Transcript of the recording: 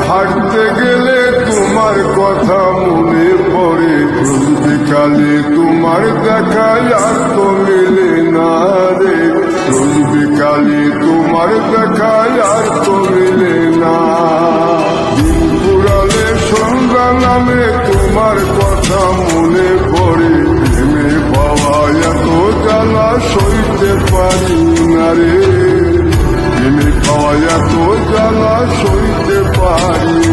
হাঁটতে গেলে তোমার কথা মনে পড়ে, রোজ বিকালে তোমার দেখা আর তো মেলে না রে, রোজ বিকালে তোমার দেখা আর তো মেলে না। দিন পুরালে সন্ধ্যা নামে তোমার কথা মনে পড়ে, প্রেমে পাওয়া এত জ্বালা সইতে পারি না রে, প্রেমে পাওয়া এত জ্বালা সইতে পারি